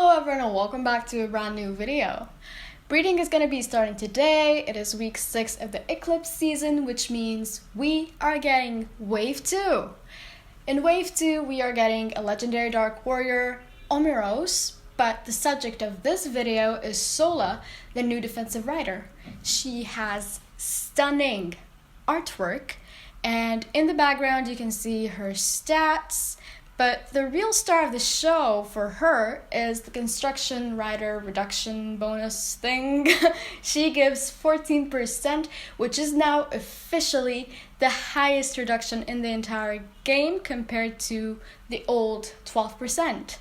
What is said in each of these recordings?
Hello everyone and welcome back to a brand new video. Breeding is going to be starting today. It is week 6 of the eclipse season, which means we are getting wave 2. In wave 2 we are getting a legendary dark warrior, Omeros, but the subject of this video is Sola, the new defensive rider. She has stunning artwork, and in the background you can see her stats. But the real star of the show for her is the construction rider reduction bonus thing. She gives 14%, which is now officially the highest reduction in the entire game compared to the old 12%.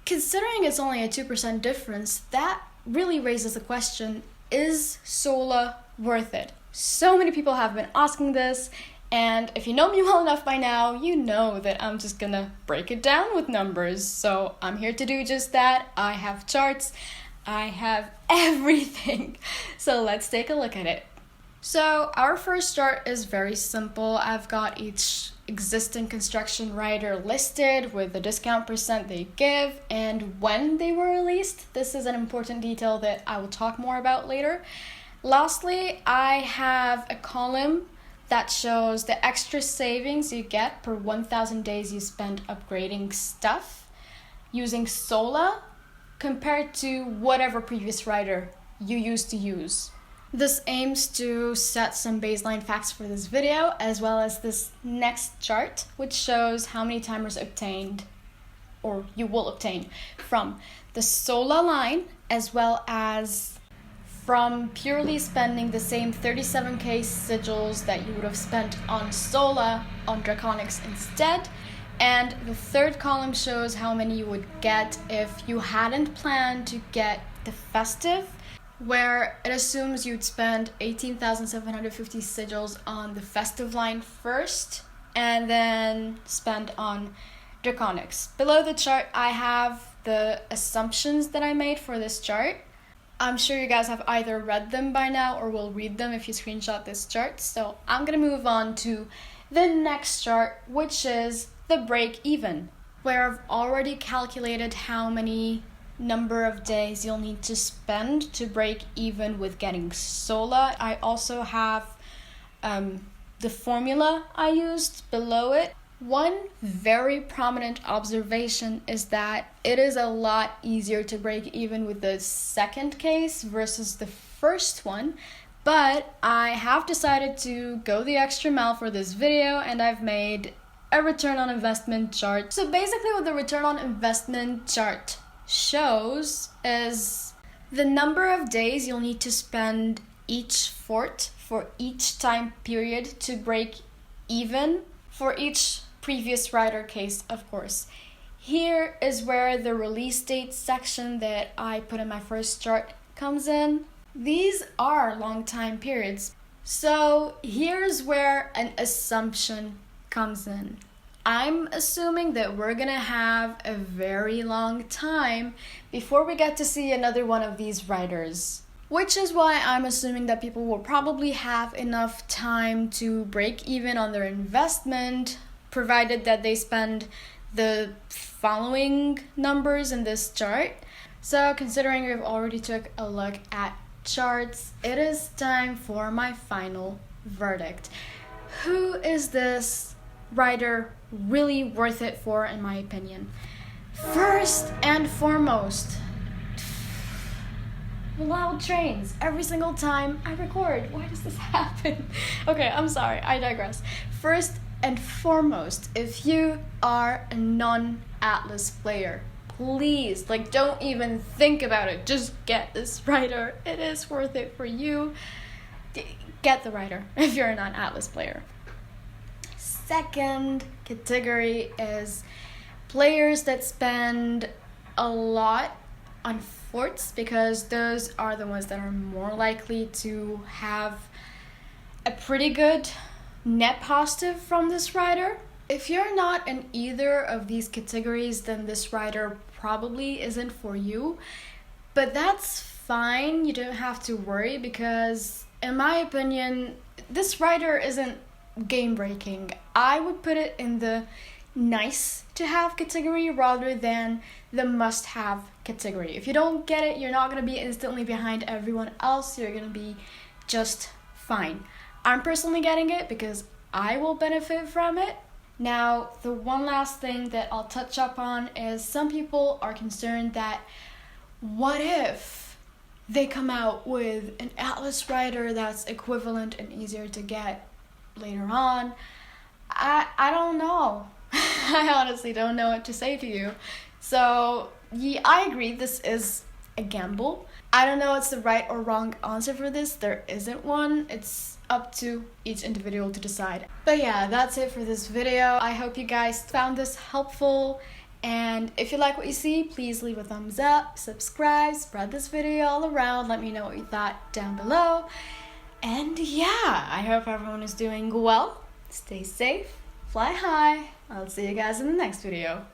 Considering it's only a 2% difference, that really raises the question, is Sola worth it? So many people have been asking this. And if you know me well enough by now, you know that I'm just gonna break it down with numbers. So I'm here to do just that. I have charts, I have everything. So let's take a look at it. So our first chart is very simple. I've got each existing construction rider listed with the discount percent they give and when they were released. This is an important detail that I will talk more about later. Lastly, I have a column that shows the extra savings you get per 1,000 days you spend upgrading stuff using Sola compared to whatever previous rider you used to use. This aims to set some baseline facts for this video, as well as this next chart, which shows how many timers obtained, or you will obtain, from the Sola line, as well as from purely spending the same 37k sigils that you would have spent on Sola on Draconics instead. And the third column shows how many you would get if you hadn't planned to get the festive, where it assumes you'd spend 18,750 sigils on the festive line first and then spend on Draconics. Below the chart I have the assumptions that I made for this chart. I'm sure you guys have either read them by now or will read them if you screenshot this chart. So I'm going to move on to the next chart, which is the break-even, where I've already calculated how many number of days you'll need to spend to break even with getting Sola. I also have the formula I used below it. One very prominent observation is that it is a lot easier to break even with the second case versus the first one, but I have decided to go the extra mile for this video and I've made a return on investment chart. So basically what the return on investment chart shows is the number of days you'll need to spend each fort for each time period to break even for each previous rider case, of course. Here is where the release date section that I put in my first chart comes in. These are long time periods. So here's where an assumption comes in. I'm assuming that we're gonna have a very long time before we get to see another one of these riders, which is why I'm assuming that people will probably have enough time to break even on their investment, provided that they spend the following numbers in this chart. So considering we've already took a look at charts, it is time for my final verdict. Who is this rider really worth it for, in my opinion? First and foremost, loud trains every single time I record. Why does this happen? Okay, I'm sorry, I digress. First and foremost, if you are a non-Atlas player, please, don't even think about it. Just get this rider. It is worth it for you. Get the rider if you're a non-Atlas player. Second category is players that spend a lot on forts, because those are the ones that are more likely to have a pretty good net positive from this rider. If you're not in either of these categories, then this rider probably isn't for you, but that's fine. You don't have to worry, because in my opinion this rider isn't game breaking. I would put it in the nice to have category rather than the must have category. If you don't get it, you're not going to be instantly behind everyone else. You're going to be just fine. I'm personally getting it because I will benefit from it. Now, the one last thing that I'll touch up on is some people are concerned that what if they come out with an atlas writer that's equivalent and easier to get later on? I don't know. I honestly don't know what to say to you. So, yeah, I agree, this is a gamble. I don't know what's the right or wrong answer for this. There isn't one. It's up to each individual to decide. But yeah, that's it for this video. I hope you guys found this helpful. And if you like what you see, please leave a thumbs up, subscribe, spread this video all around. Let me know what you thought down below. And yeah, I hope everyone is doing well. Stay safe, fly high. I'll see you guys in the next video.